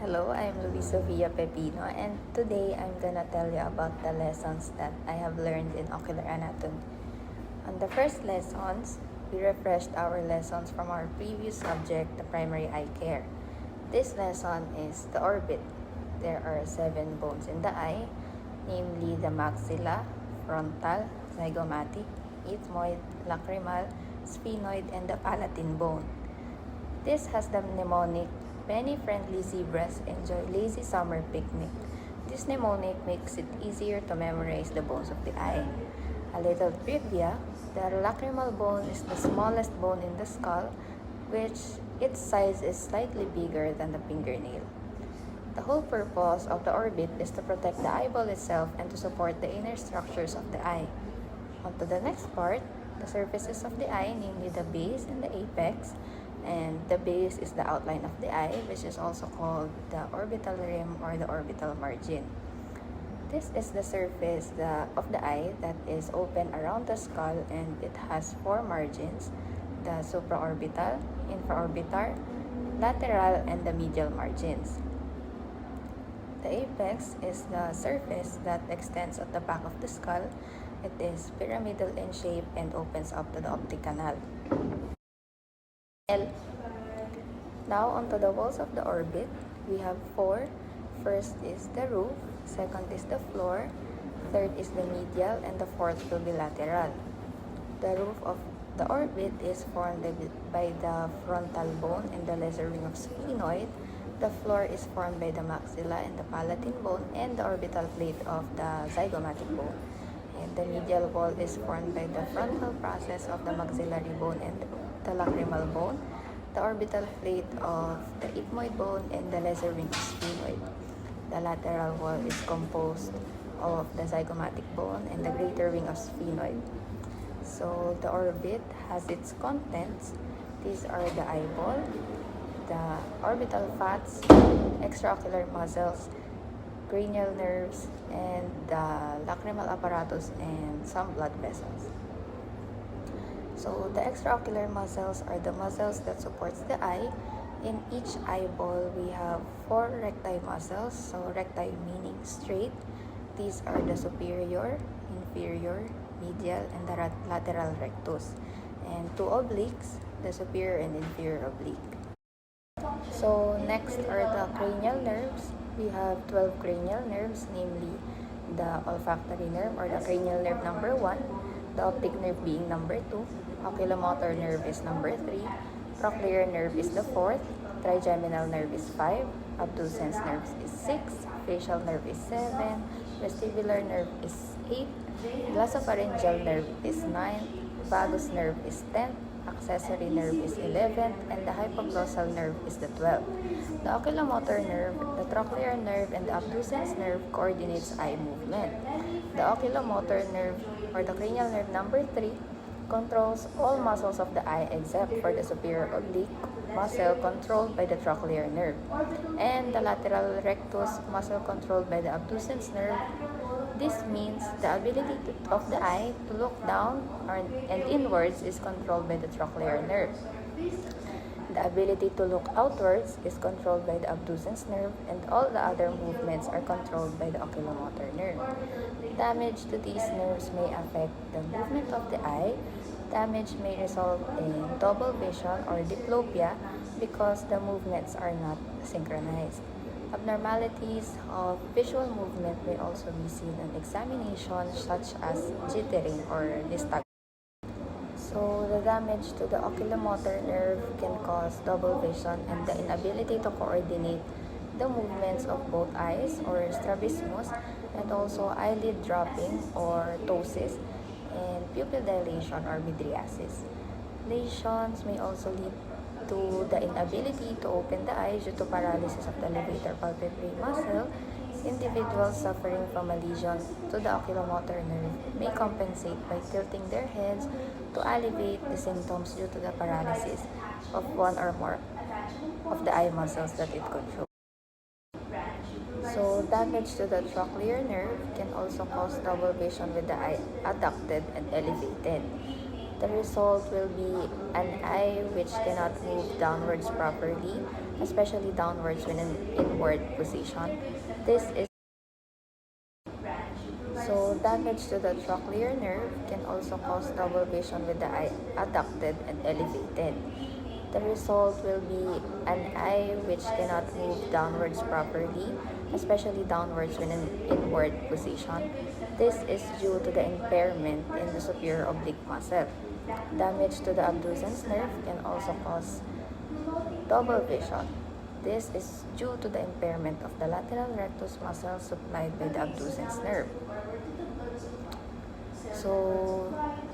Hello, I'm Luis Sofia Pepino, and today I'm gonna tell you about the lessons that I have learned in ocular anatomy. On the first lessons, we refreshed our lessons from our previous subject, the primary eye care. This lesson is the orbit. There are 7 bones in the eye, namely the maxilla, frontal, zygomatic, ethmoid, lacrimal, sphenoid, and the palatine bone. This has the mnemonic, many friendly zebras enjoy lazy summer picnic. This mnemonic makes it easier to memorize the bones of the eye. A little trivia, the lacrimal bone is the smallest bone in the skull, which its size is slightly bigger than the fingernail. The whole purpose of the orbit is to protect the eyeball itself and to support the inner structures of the eye. On to the next part, the surfaces of the eye, namely the base and the apex. And the base is the outline of the eye, which is also called the orbital rim or the orbital margin. This is the surface of the eye that is open around the skull, and it has 4 margins: the supraorbital, infraorbital, lateral, and the medial margins. The apex is the surface that extends at the back of the skull. It is pyramidal in shape and opens up to the optic canal. Now onto the walls of the orbit. We have 4. First is the roof, second is the floor, third is the medial, and the fourth will be lateral. The roof of the orbit is formed by the frontal bone and the lesser ring of sphenoid. The floor is formed by the maxilla and the palatine bone and the orbital plate of the zygomatic bone. And the medial wall is formed by the frontal process of the maxillary bone and the lacrimal bone, the orbital plate of the ethmoid bone, and the lesser ring of sphenoid. The lateral wall is composed of the zygomatic bone and the greater ring of sphenoid. So the orbit has its contents. These are the eyeball, the orbital fats, extraocular muscles, cranial nerves, and the lacrimal apparatus, and some blood vessels. So the extraocular muscles are the muscles that supports the eye. In each eyeball, we have 4 recti muscles. So recti meaning straight. These are the superior, inferior, medial, and the lateral rectus. And 2 obliques, the superior and inferior oblique. So next are the cranial nerves. We have 12 cranial nerves, namely the olfactory nerve or the cranial nerve number 1, the optic nerve being number 2, oculomotor nerve is number 3, trochlear nerve is the 4th, trigeminal nerve is 5, abducens nerve is 6, facial nerve is 7, vestibular nerve is 8, glossopharyngeal nerve is 9, vagus nerve is 10, accessory nerve is 11, and the hypoglossal nerve is the 12. The oculomotor nerve, the trochlear nerve, and the abducens nerve coordinates eye movement. The oculomotor nerve or the cranial nerve number 3 controls all muscles of the eye except for the superior oblique muscle controlled by the trochlear nerve, and the lateral rectus muscle controlled by the abducens nerve. This means the ability of the eye to look down and inwards is controlled by the trochlear nerve. The ability to look outwards is controlled by the abducens nerve, and all the other movements are controlled by the oculomotor nerve. Damage to these nerves may affect the movement of the eye. Damage may result in double vision or diplopia because the movements are not synchronized. Abnormalities of visual movement may also be seen on examination, such as jittering or nystagmus. So the damage to the oculomotor nerve can cause double vision and the inability to coordinate the movements of both eyes or strabismus, and also eyelid dropping or ptosis, and pupil dilation or mydriasis. Lesions may also lead to the inability to open the eyes due to paralysis of the levator palpebral muscle. Individuals suffering from a lesion to the oculomotor nerve may compensate by tilting their heads to alleviate the symptoms due to the paralysis of one or more of the eye muscles that it controls. So damage to the trochlear nerve can also cause double vision with the eye adducted and elevated. The result will be an eye which cannot move downwards properly, especially downwards when in inward position. This is so damage to the trochlear nerve can also cause double vision with the eye adducted and elevated. The result will be an eye which cannot move downwards properly, especially downwards when in inward position. This is due to the impairment in the superior oblique muscle. Damage to the abducens nerve can also cause double vision. This is due to the impairment of the lateral rectus muscle supplied by the abducens nerve. So,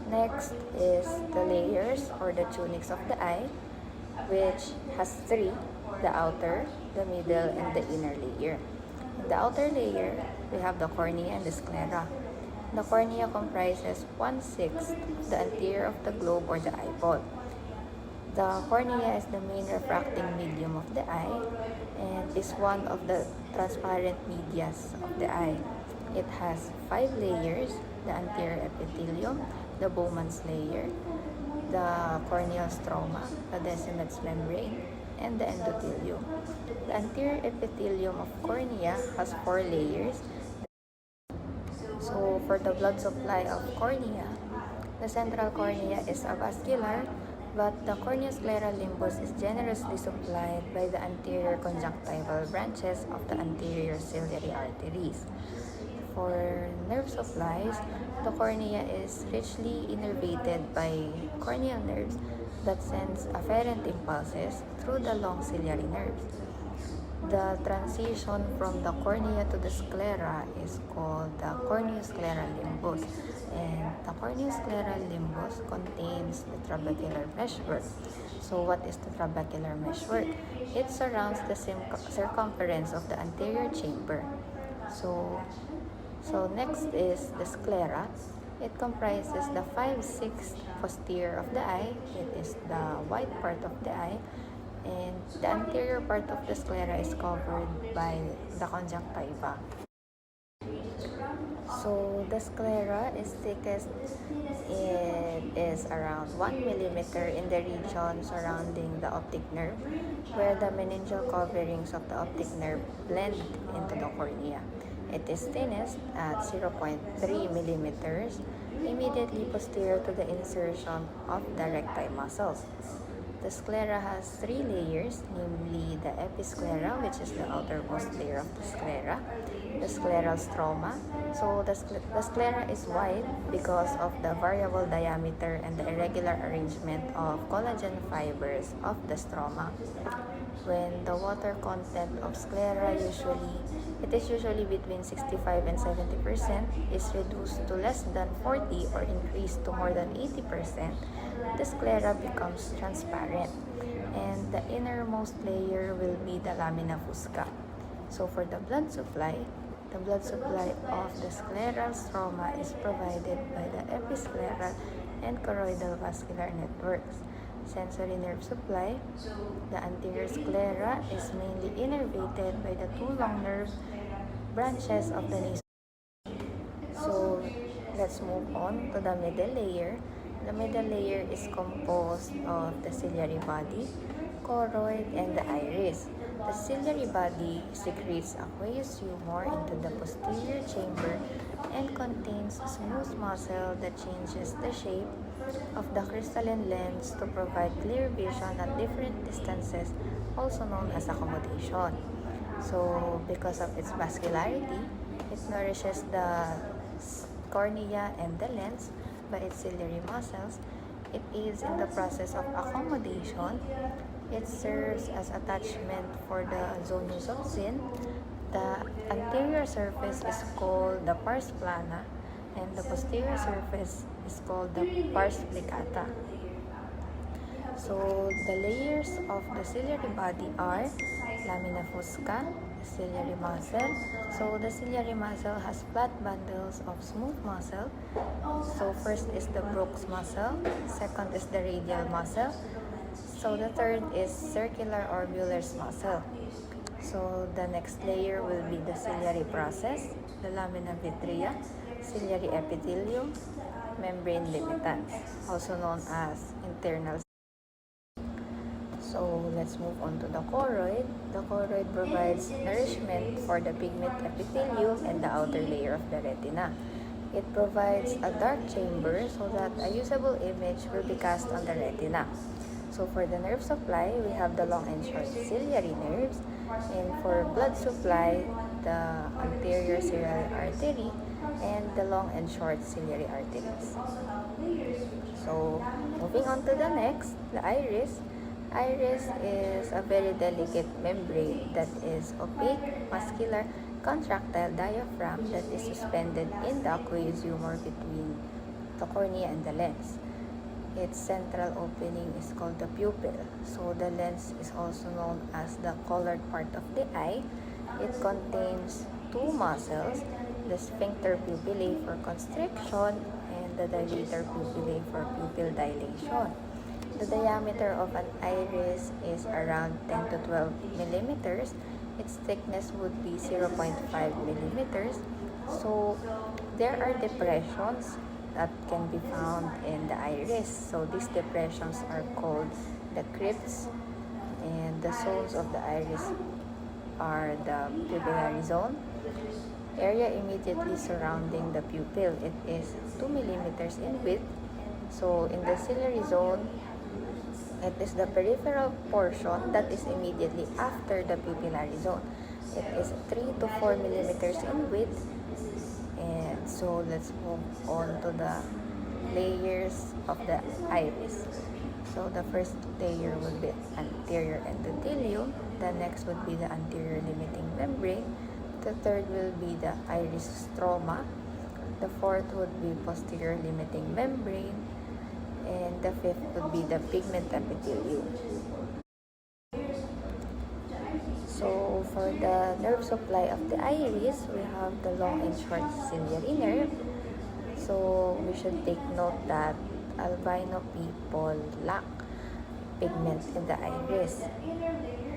next is the layers or the tunics of the eye, which has three: the outer, the middle, and the inner layer. In the outer layer, we have the cornea and the sclera. The cornea comprises 1/6 the anterior of the globe or the eyeball. The cornea is the main refracting medium of the eye and is one of the transparent medias of the eye. It has 5 layers: the anterior epithelium, the Bowman's layer, the corneal stroma, the Descemet's membrane, and the endothelium. The anterior epithelium of cornea has 4 layers. So, for the blood supply of cornea, the central cornea is avascular, but the corneoscleral limbus is generously supplied by the anterior conjunctival branches of the anterior ciliary arteries. For nerve supplies, the cornea is richly innervated by corneal nerves that sends afferent impulses through the long ciliary nerves. The transition from the cornea to the sclera is called the corneoscleral limbus, and the corneoscleral limbus contains the trabecular meshwork. So what is the trabecular meshwork? It surrounds the circumference of the anterior chamber. So next is the sclera. It comprises the 5/6 posterior of the eye. It is the white part of the eye, and the anterior part of the sclera is covered by the conjunctiva. So the sclera is thickest. It is around 1 millimeter in the region surrounding the optic nerve, where the meningeal coverings of the optic nerve blend into the cornea. It is thinnest at 0.3 millimeters, immediately posterior to the insertion of the recti muscles. The sclera has 3 layers, namely the episclera, which is the outermost layer of the sclera, the scleral stroma. So the sclera is wide because of the variable diameter and the irregular arrangement of collagen fibers of the stroma. When the water content of sclera is usually between 65 and 70%, is reduced to less than 40 or increased to more than 80%, the sclera becomes transparent, and the innermost layer will be the lamina fusca. So for the blood supply of the scleral stroma is provided by the episcleral and choroidal vascular networks. Sensory nerve supply: the anterior sclera is mainly innervated by the 2 long nerve branches of the nasal. So let's move on to the middle layer. The middle layer is composed of the ciliary body, choroid, and the iris. The ciliary body secretes aqueous humor into the posterior chamber and contains smooth muscle that changes the shape of the crystalline lens to provide clear vision at different distances, also known as accommodation. So, because of its vascularity, it nourishes the cornea and the lens by its ciliary muscles. It aids in the process of accommodation. It serves as attachment for the zonus of Zinn. The anterior surface is called the pars plana, and the posterior surface is called the pars plicata. So the layers of the ciliary body are lamina fusca, ciliary muscle. So the ciliary muscle has flat bundles of smooth muscle. So first is the Brooks muscle, second is the radial muscle. So the third is circular orbulus muscle. So the next layer will be the ciliary process, the lamina vitrea, ciliary epithelium, membrane limitants, also known as internal. So let's move on to the choroid. The choroid provides nourishment for the pigment epithelium and the outer layer of the retina. It provides a dark chamber so that a usable image will be cast on the retina. So for the nerve supply, we have the long and short ciliary nerves. And for blood supply, the anterior ciliary artery and the long and short ciliary arteries. So moving on to the next, the iris. Iris is a very delicate membrane that is opaque, muscular, contractile diaphragm that is suspended in the aqueous humor between the cornea and the lens. Its central opening is called the pupil. So the lens is also known as the colored part of the eye. It contains two muscles, the sphincter pupillae for constriction and the dilator pupillae for pupil dilation. The diameter of an iris is around 10 to 12 millimeters. Its thickness would be 0.5 millimeters. So there are depressions that can be found in the iris. So these depressions are called the crypts, and the zones of the iris are the pupillary zone. Area immediately surrounding the pupil, it is 2 millimeters in width. So in the ciliary zone, it is the peripheral portion that is immediately after the pupillary zone. It is 3 to 4 millimeters in width. And so let's move on to the layers of the iris. So the first layer would be anterior endothelium. The next would be the anterior limiting membrane. The third will be the iris stroma. The fourth would be posterior limiting membrane. And the fifth would be the pigment epithelium. So for the nerve supply of the iris, we have the long and short ciliary nerve. So we should take note that albino people lack pigment in the iris.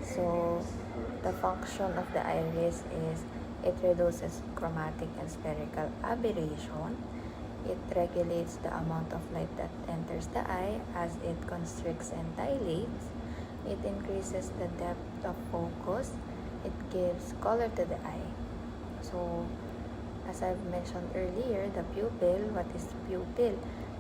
So the function of the iris is it reduces chromatic and spherical aberration. It regulates the amount of light that enters the eye as it constricts and dilates. It increases the depth of focus. It gives color to the eye. So, as I've mentioned earlier, the pupil, what is pupil?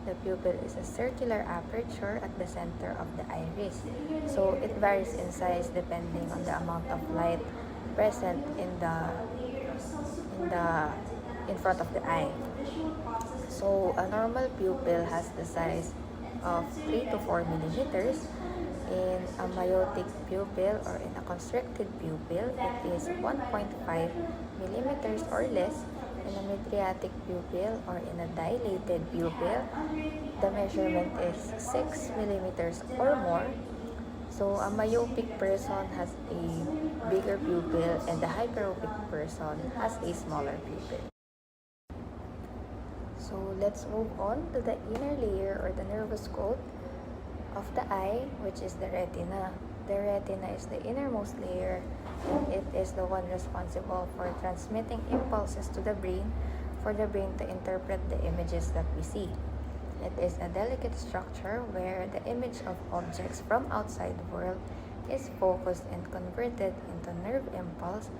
The pupil is a circular aperture at the center of the iris. So, it varies in size depending on the amount of light present in front of the eye. So a normal pupil has the size of 3 to 4 millimeters. In a myotic pupil or in a constricted pupil, it is 1.5 millimeters or less. In a mydriatic pupil or in a dilated pupil, the measurement is 6 millimeters or more. So a myopic person has a bigger pupil and the hyperopic person has a smaller pupil. So let's move on to the inner layer or the nervous coat of the eye, which is the retina. The retina is the innermost layer, and it is the one responsible for transmitting impulses to the brain for the brain to interpret the images that we see. It is a delicate structure where the image of objects from outside the world is focused and converted into nerve impulse,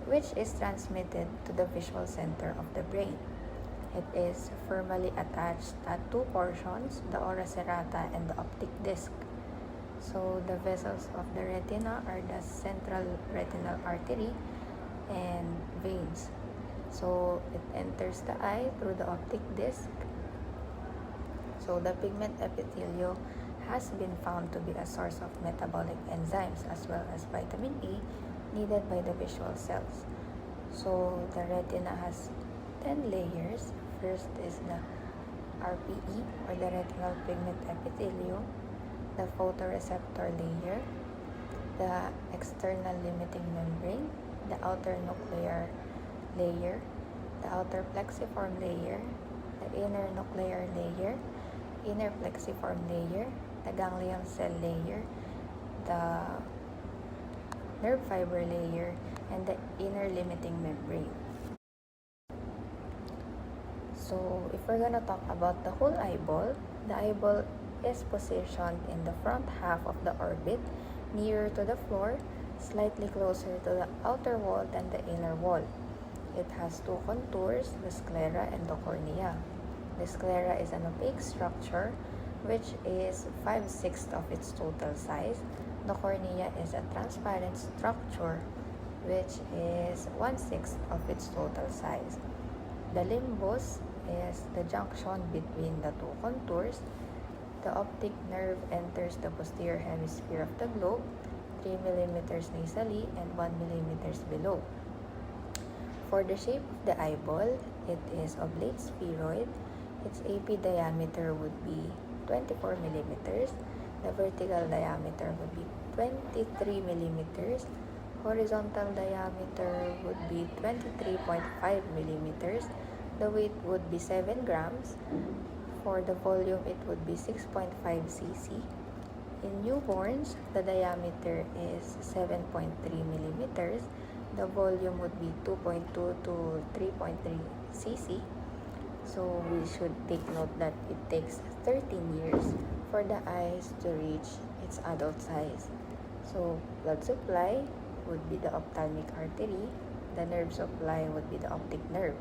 which is transmitted to the visual center of the brain. It is firmly attached at two portions, the ora serrata and the optic disc. So the vessels of the retina are the central retinal artery and veins. So it enters the eye through the optic disc. So the pigment epithelium has been found to be a source of metabolic enzymes as well as vitamin A needed by the visual cells. So the retina has 10 layers. First is the RPE or the retinal pigment epithelium, the photoreceptor layer, the external limiting membrane, the outer nuclear layer, the outer plexiform layer, the inner nuclear layer, inner plexiform layer, the ganglion cell layer, the nerve fiber layer, and the inner limiting membrane. So if we're gonna talk about the whole eyeball, the eyeball is positioned in the front half of the orbit, nearer to the floor, slightly closer to the outer wall than the inner wall. It has two contours, the sclera and the cornea. The sclera is an opaque structure which is 5/6 of its total size. The cornea is a transparent structure which is 1/6 of its total size. The limbus is the junction between the two contours. The optic nerve enters the posterior hemisphere of the globe, 3 millimeters nasally and 1 millimeters below. For the shape of the eyeball, it is oblate spheroid. Its AP diameter would be 24 millimeters. The vertical diameter would be 23 millimeters. Horizontal diameter would be 23.5 millimeters. The weight would be 7 grams. For the volume, it would be 6.5 cc. In newborns, the diameter is 7.3 millimeters. The volume would be 2.2 to 3.3 cc. So we should take note that it takes 13 years for the eyes to reach its adult size. So blood supply would be the ophthalmic artery. The nerve supply would be the optic nerve.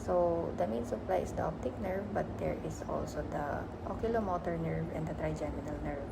So the main supply is the optic nerve, but there is also the oculomotor nerve and the trigeminal nerve.